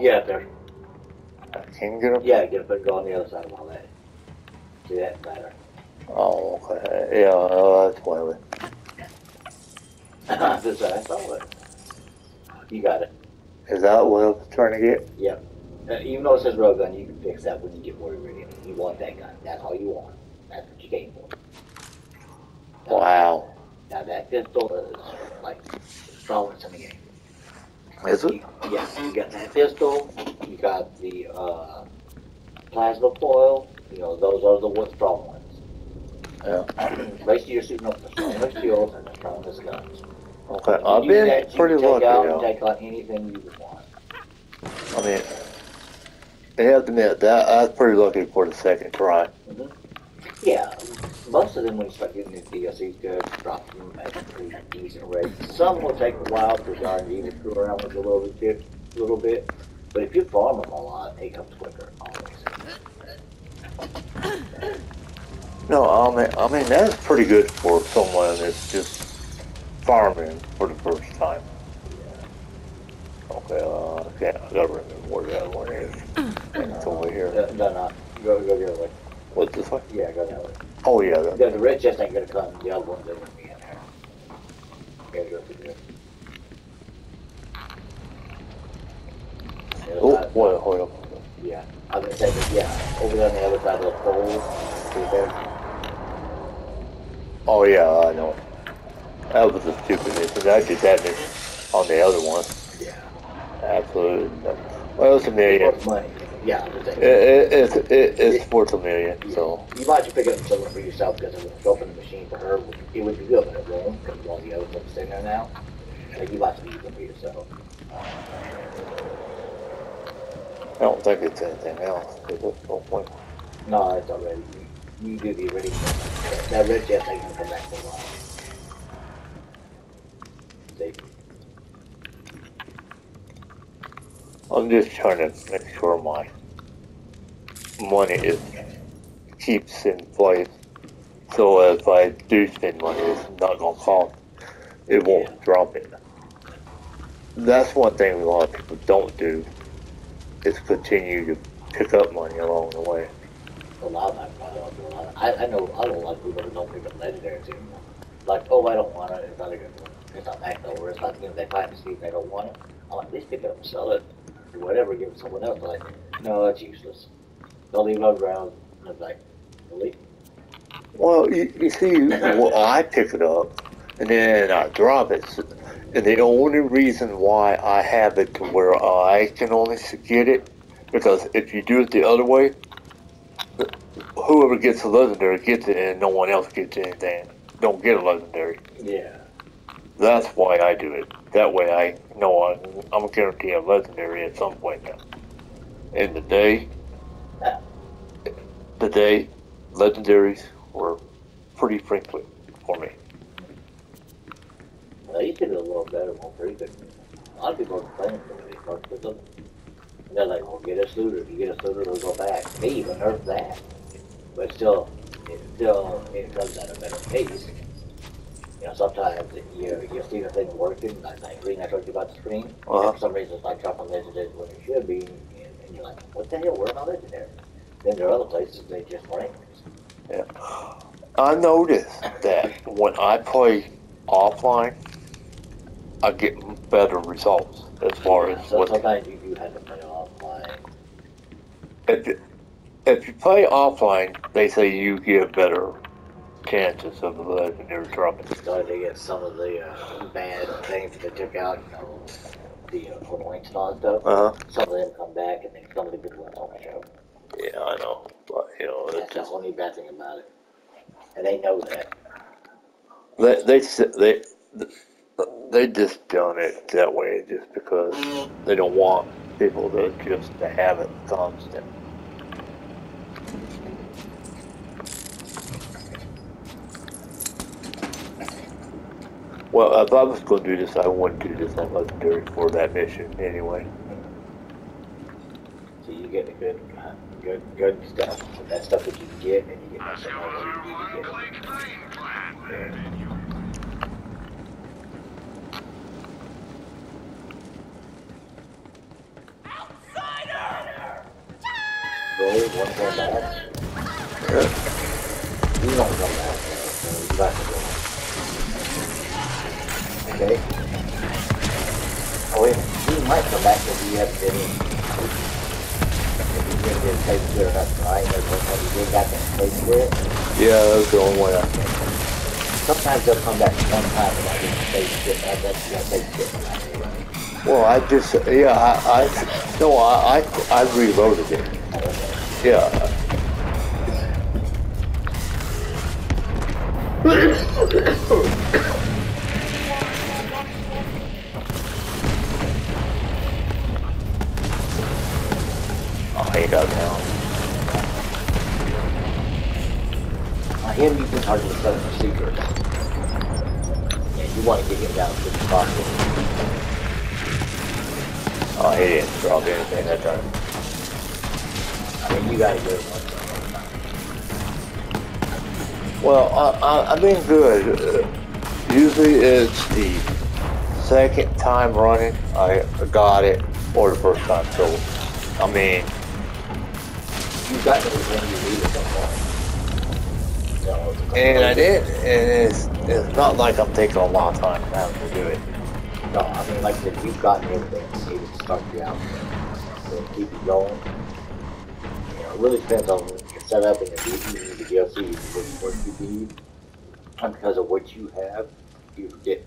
Yeah, there. I can get up? Yeah, get up and go on the other side of all that. See that better. Oh, okay. Yeah, that's why we... This side, I saw it. You got it. Is that what I was trying to get? Yep. Even though it says railgun, you can fix that when you get more iridium. You want that gun. That's all you want. That's what you came for. Wow. Now that pistol is like the strongest in the game. Is it? Yeah, you got that pistol, you got the plasma foil, you know, those are the strong ones. Yeah. Basically, you're shooting up the strongest shields and the strongest guns. Okay, You I've do been that, you pretty can lucky, take out anything you would want. I mean, I have to admit, that's pretty lucky for the second try. Mm-hmm. Yeah, most of them when you start getting these DLCs good, drop them at a pretty decent rate. Some will take a while because the R&D will screw around with a little bit. But if you farm them a lot, it comes quicker, always. No, I mean that's pretty good for someone that's just farming for the first time. Okay, okay, I gotta remember where that one is. And it's over here. No. Go the other way. What's this way? Yeah, go that way. Oh yeah, The red chest ain't gonna come. The other ones are gonna be in there. Gotta go through there. Oh, wait, hold up. Yeah. I was gonna say that, yeah. Over there on the other side of the pole. See there? Oh yeah, I know. That was a stupid mission. I did that mission on the other one. Yeah. Absolutely. Well, it's a million. It's money. Yeah, I was saying. It's worth a million, so. You might just pick up something for yourself because if it's open the machine for her, it would be good, but it won't because all the other ones sitting there now. Like you might just use them for yourself. I don't think it's anything else. Is it? No point. No, it's already. You do the already. That red chest ain't gonna come back for a while. See? I'm just trying to make sure my money keeps in place. So if I do spend money, it's not gonna cost. It won't drop it. That's one thing a lot of people don't do, is continue to pick up money along the way. A lot of times I don't do a lot. I know a lot of people that don't pick up legendaries anymore. Like, oh, I don't want it. It's not a good one. It's not back over. It's not, you know, they find to see if they don't want it. I'll at least pick it up and sell it. Or whatever, give it to someone else. Like, no, it's useless. They'll leave it on the ground. And it's like, really? Well, you see, well, I pick it up and then I drop it. And the only reason why I have it to where I can only get it, because if you do it the other way, whoever gets a legendary gets it and no one else gets anything. Don't get a legendary. Yeah. That's why I do it. That way I know I'm guaranteed a legendary at some point now. And the day legendaries were pretty frequent for me. Well, they used to be a little better, more frequent. A lot of people are complaining for these cards with them. And they're like, well, get a looter. If you get a looter, it'll go back. They even nerfed that. But still, it comes at a better pace. You know, sometimes you see the thing working, like that green I told you about the screen, Uh-huh. and for some reason it's like dropping legendary when it should be, and you're like, what the hell, where's my legendary? Then there are other places they just rank. Yeah. I noticed that when I play offline, I get better results as far as So what. sometimes you do have to play offline. If you play offline, they say you get better chances of the legendary dropping. So they get some of the bad things that they took out, the points and all that stuff. Uh-huh. Some of them come back, and then some of the good ones don't show. Yeah, I know, but That's it's the just only bad thing about it, and they know that. they just done it that way just because they don't want people to have it constant. Well, if I was going to do this, I wouldn't do this on legendary for that mission anyway. So you get the good stuff. That stuff that you can get, and you get nothing else you need to get it. Roll one more back. You don't come back, so you got to go. Okay? Oh, you might come back if you haven't been in. If you didn't get taken care of nothing, right? That's one time you did got that taken care of. Yeah, that's the only way I think. Sometimes they'll come back one time and I didn't take shit. That's gonna take shit. Well, I just, yeah, I reloaded it. Yeah. Oh, he got down. Him, you can target the secret. Yeah, you want to get him down as quick as possible. Oh, he didn't drop anything that time. I mean, you gotta do it once. Well, I've been good. Usually it's the second time running I got it, or the first time. So, I mean, You got everything you need at some point. So, and I did, and it's not like I'm taking a long time having to do it. No, I mean, like I said, you've gotten everything you need to start you out. So keep it going. You know, it really depends on your setup and your the DLC, what you need. And because of what you have, you forget.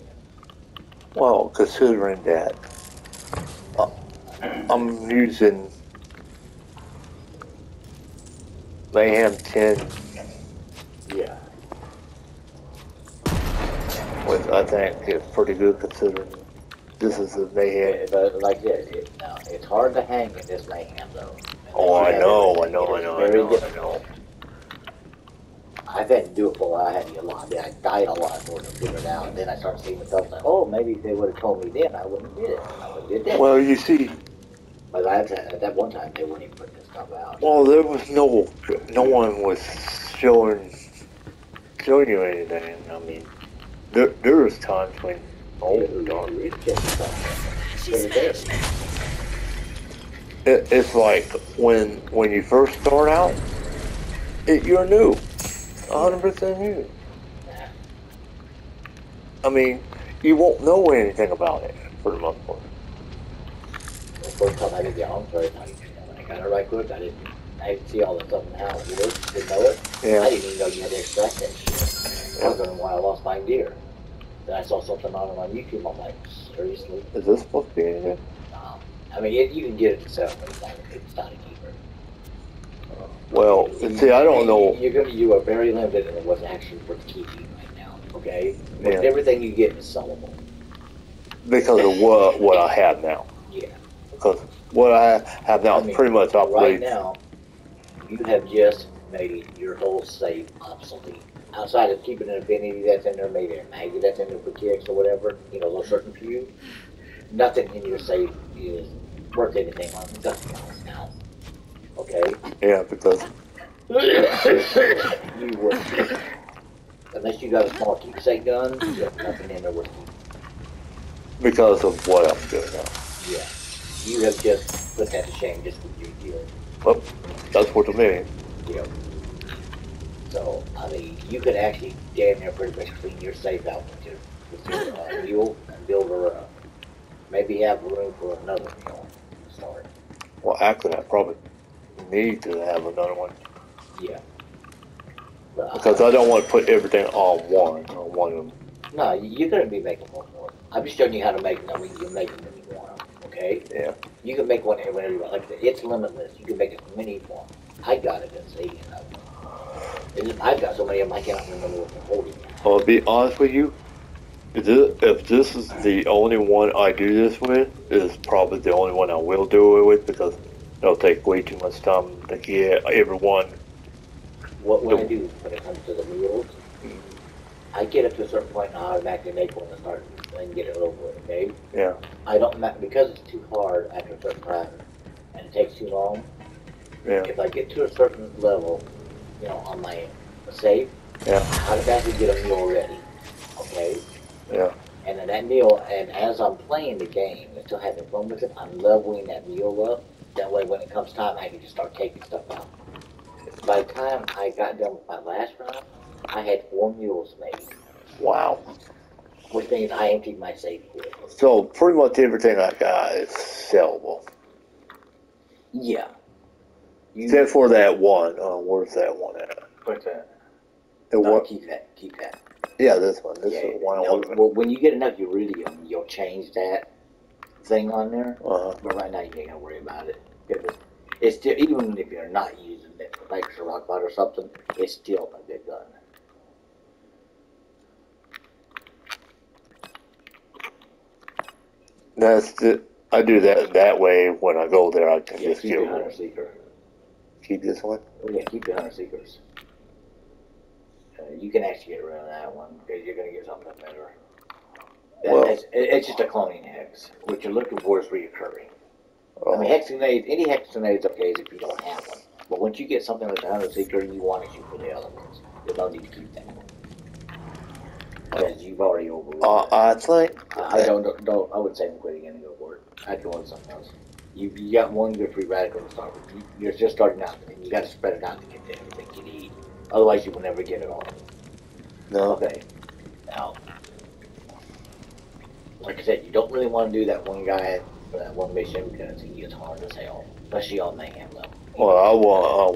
Well, considering that I'm using Mayhem 10, Yeah. which I think is pretty good considering this is the Mayhem. But like this, it's hard to hang in this mayhem though. Oh, I know. I've had to do it for a while. I had to get a lot. I died a lot more to figure it out. And then I started seeing myself like, oh, maybe if they would have told me then, I wouldn't have did it. I would have did that. Well, you see, But at that one time, they wouldn't even put this stuff out. well, there was no one was showing you anything. I mean, there was times when, It's just it's like when you first start out, you're new, 100% new. I mean, you won't know anything about it for the most part. The first time I did the arms race, I got it right quick. I didn't see all the stuff and how it worked. Didn't know it. Yeah. I didn't even know you had to extract that shit. I was wondering why I lost my deer. Then I saw something on YouTube. I'm like, seriously? Is this supposed to be anything? I mean, you can get it yourself, but it's not a keeper. Well, see, I don't know. You are very limited in what's actually worth keeping right now. Okay, Yeah. Everything you get is sellable. Because of what I have now. Yeah. Because what I have now is pretty much right obsolete. now, you have just made your whole safe obsolete. Outside of keeping an affinity that's in there, maybe a maggot that's in there for kicks or whatever, those certain few, nothing in your safe is worth anything on nothing else now. Okay? Yeah, because You would. unless you got a small keepsake gun, there's nothing in there with you. Because of what I'm doing now. Yeah. You have just put that to shame just with your deal. Well, that's what I mean. Yep. So, I mean, you could actually damn near pretty much clean your safe out with your mule and build her up. Maybe have room for another mule to start. Well, actually, I probably need to have another one. Yeah. But, Because I don't want to put everything on one of them. No, you're going to be making one more. I'm just showing you how to make them. I mean, you can make them when you want them, okay? Yeah. You can make one whenever you want. Like I said, it's limitless. You can make as many you want. I got it at sea, I've got so many of them, I can't remember what they're holding. I'll be honest with you. If this is the only one I do this with, it's probably the only one I will do it with because it'll take way too much time to get everyone. What I do when it comes to the mules, I get up to a certain point and I automatically make one and start and get it over with, okay? Yeah. I don't, because it's too hard after a certain time and it takes too long. Yeah. If I get to a certain level, you know, on my save, Yeah. I automatically get a mule ready, okay? Yeah. And then that mule, and as I'm playing the game and still having fun with it, I'm leveling that mule up. That way when it comes time, I can just start taking stuff out. By the time I got done with my last run, I had 4 mules made. Wow. Which means I emptied my safe quick. So pretty much everything I got is sellable. Yeah. Except for that one. Where's that one at? What's that? The No, one. keep that. Yeah, this one. This Yeah, is the one I no, want. well, when you get enough uridium, you'll change that thing on there. Uh-huh. But right now, you ain't gonna worry about it. It's still, even if you're not using it, like a rock bot or something, it's still a good gun. I do that way when I go there. I can Yeah, just keep get your hunter seeker. Keep this one. Oh yeah, keep your hunter seekers. You can actually get rid of that one because you're gonna get something better. It's just a cloning hex. What you're looking for is reoccurring. I mean, any hexagrenade is okay if you don't have one. But once you get something like the hunter seeker, you want to shoot for the other ones. There's no need to keep that one. Because you've already overruled it. I think. I I wouldn't say I'm quitting and go for it. I'd go on something else. You got one good free radical to start with. You're just starting out, and you got to spread it out to get to everything you need. Otherwise, you will never get it all. No. Okay. Now, like I said, you don't really want to do that one guy for that one mission because he gets hard as hell, especially on mayhem level. Well, I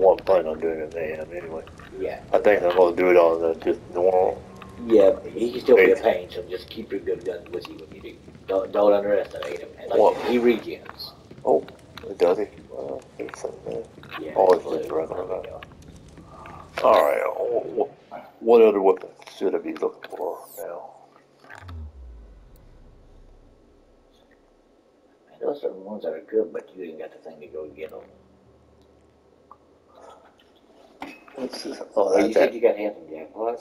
want plan on doing it mayhem anyway. Yeah. I think I'm gonna do it on the just normal. Yeah, but he can still be a pain, so just keep your good guns with you when you do. Don't underestimate him. And like he regens. Oh, does he? There's something there. Yeah. Always looks regular about. All right. What other weapons should I be looking for now? Those are the ones that are good, but you ain't got the thing to go get them. You said you got the Anthem Jackpot?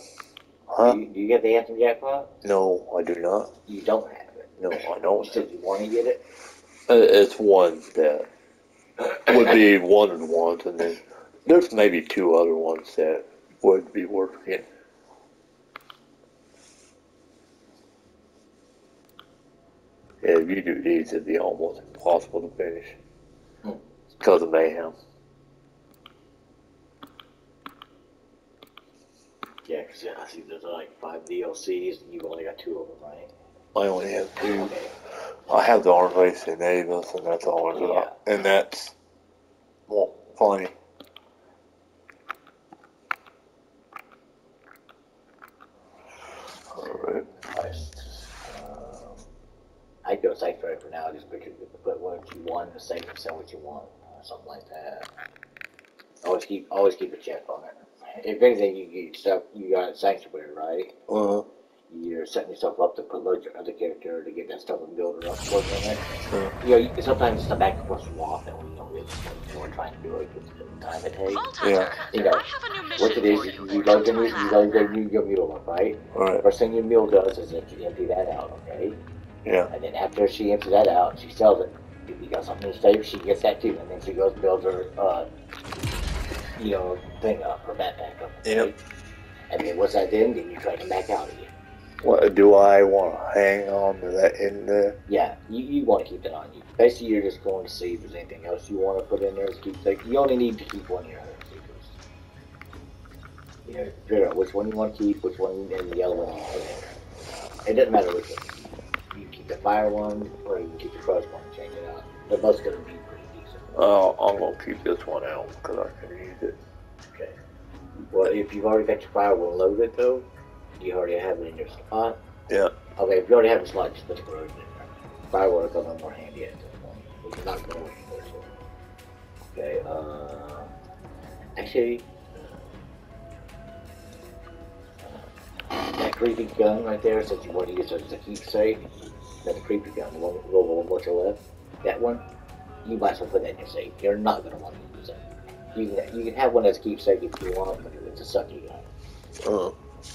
Huh? Do you get the Anthem Jackpot? No, I do not. You don't have it? No, I don't. You said you want to get it? It's one that would be one of the ones, and then there's maybe 2 other ones that would be worth getting. Yeah, if you do these, it'd be almost impossible to finish because of mayhem. Yeah, because I see there's like 5 DLCs, and you've only got 2 of them, right? I only have 2. Okay. I have the arms race and Avis, and that's all I got. Yeah. And that's, well, plenty. Alright. I'd go sanctuary for now, just because you can put what you want in the safe and sell what you want, or something like that. Always keep a check on it. If anything, you got sanctuary, right? Uh-huh. You're setting yourself up to put load your other character to get that stuff and build it up, working on it. Sure. You know, you can sometimes step back and forth swap that when you don't really want to try and do it because of the time it takes. Vault Yeah. Hunter, You know, I have a new mission what it is, for you you. load Come to your my lab. mule up, right? Alright. First thing your mule does is that you empty that out, okay? Yeah. And then after she empties that out, she sells it. If you got something to save, she gets that too. And then she goes and builds her, thing up, her backpack up. Okay? Yep. And then once that's in, then you try to come back out again. What, do I want to hang on to that in there? Yeah, you want to keep that on you. Basically, you're just going to see if there's anything else you want to put in there as keepsake. You only need to keep one of your horse seekers. You know, figure out which one you want to keep, which one, and the other one you put in there. It doesn't matter which one you keep. You can keep the fire one, or you can keep the crossbow and change it out. They're both going to be pretty decent. Oh, I'm going to keep this one out because I can use it. Okay. Well, if you've already got your fire one loaded, though, you already have it in your slot. Yeah. Okay, if you already have the slot, just put the corrosion in there. Fire will come in more handy at this point. We can knock corrosion first. Okay, actually, that creepy gun right there, since you want to use it as a keepsake, that's a creepy gun, the one more to left, that one, you might as well put that in your safe. You're not going to want to use it. You can have one that's a keepsake if you want, but it's a sucky gun.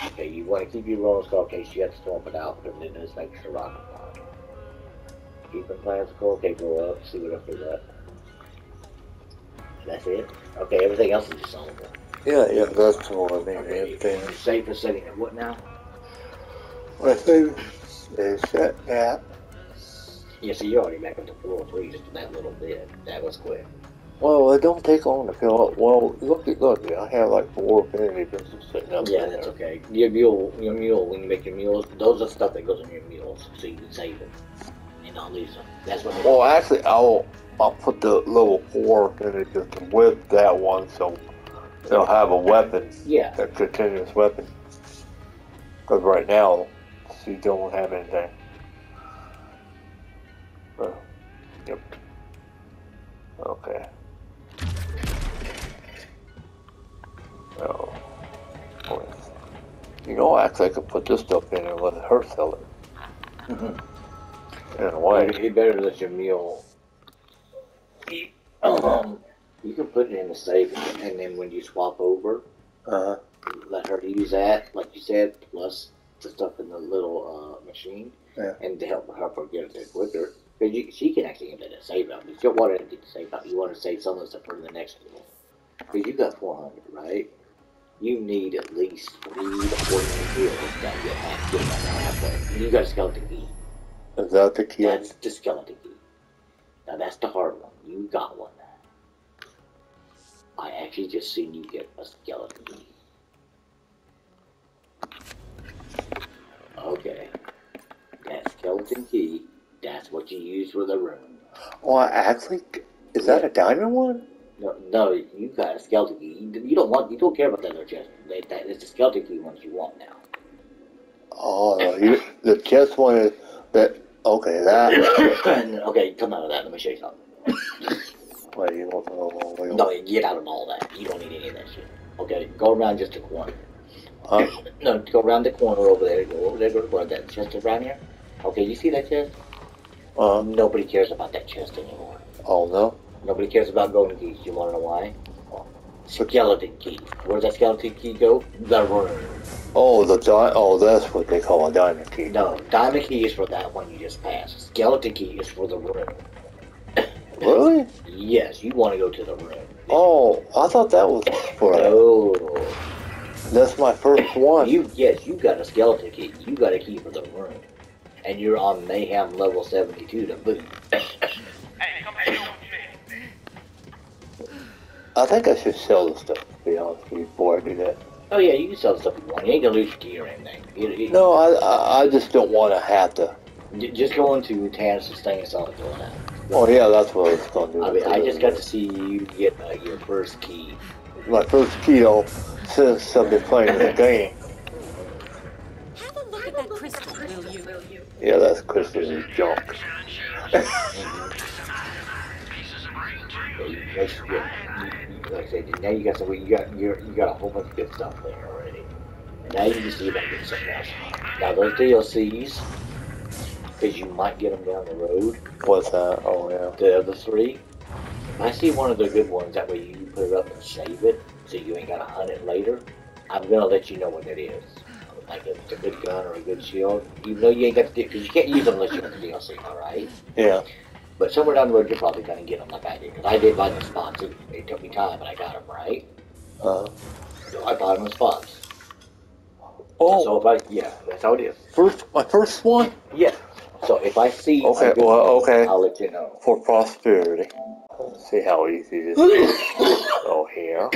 Okay, you want to keep your rolling skull case, you have to swap it out, because it does make sure rocket fire. Keep it classical, okay, go up, see what else we got. That's it? Okay, everything else is just solvable. Yeah, that's all I mean. Okay, Everything. you're safe for setting at what now? I think they set that. Yeah, so you're already back up to 403 just that little bit. That was quick. Well, it don't take long to fill up. Well, look, I have like 4 affinity pistols sitting up Yeah, in that's there. okay. Your mule, when you make your mules, those are stuff that goes in your mules, so you can save them and not lose them. That's what. Well, actually, I'll put the level 4 affinity pistol with that one, so they'll have a weapon. Yeah. A continuous weapon. Because right now, you don't have anything. Yep. Okay. Oh. You know, actually, I could put this stuff in and let her sell it. In a way. You better let your mule. You can put it in the safe, and then when you swap over, let her use that, like you said, plus the stuff in the little machine, and to help her get it there quicker. Because she can actually empty the save out. If you don't want to empty the save out, you want to save some of the stuff for the next one. Because you got 400, right? You need at least 3 to 4 kills that get halfway. You got a skeleton key. Is that the key? That's the skeleton key. Now that's the hard one. You got one. I actually just seen you get a skeleton key. Okay. That skeleton key, that's what you use for the room. Oh, actually, is that a diamond one? No, you got a skeleton key. You don't care about the other chest. It's the skeleton key ones you want now. Oh, the chest one is that. Okay, that. Okay, come out of that. Let me show you something. Wait, you want to No, get out of all that. You don't need any of that shit. Okay, go around just a corner. No, go around the corner over there. Go over there. Go to that chest around here. Okay, you see that chest? Nobody cares about that chest anymore. Oh no. Nobody cares about golden keys. You want to know why? Skeleton key. Where's that skeleton key go? The room. Oh, that's what they call a diamond key. No, diamond key is for that one you just passed. Skeleton key is for the room. Really? Yes, you want to go to the room. Oh, I thought that was for. No. That's my first one. You got a skeleton key. You got a key for the room. And you're on Mayhem level 72 to boot. I think I should sell the stuff, to be honest with you, before I do that. Oh yeah, you can sell the stuff you want. You ain't gonna lose your key or anything. No, I just don't want to have to. Just go into Tannis' thing and sell it to her. Oh yeah, that's what I was going to do. I mean, I just got to see you get your first key. My first key, though, since I've been playing the game. Have a look at that crystal, will you? Yeah, that's crystal junk. Like I said, now you got you got a whole bunch of good stuff there already. And now you can see if I can get something else. Now those DLCs, because you might get them down the road. What's that? Oh yeah. The other 3. If I see one of the good ones, that way you can put it up and save it, so you ain't gotta hunt it later. I'm gonna let you know what it is. Like if it's a good gun or a good shield, even though you ain't got to, because you can't use them unless you have the DLC, alright? Yeah. But somewhere down the road, you're probably gonna get them like I did, because I did buy them spots. It took me time, but I got them, right? So I bought them in spots. Oh, So if I, yeah, that's how it is. my first one? Yeah. So if I see, Okay, a good well, one, okay. I'll let you know. For prosperity. Let's see how easy this is. Go here.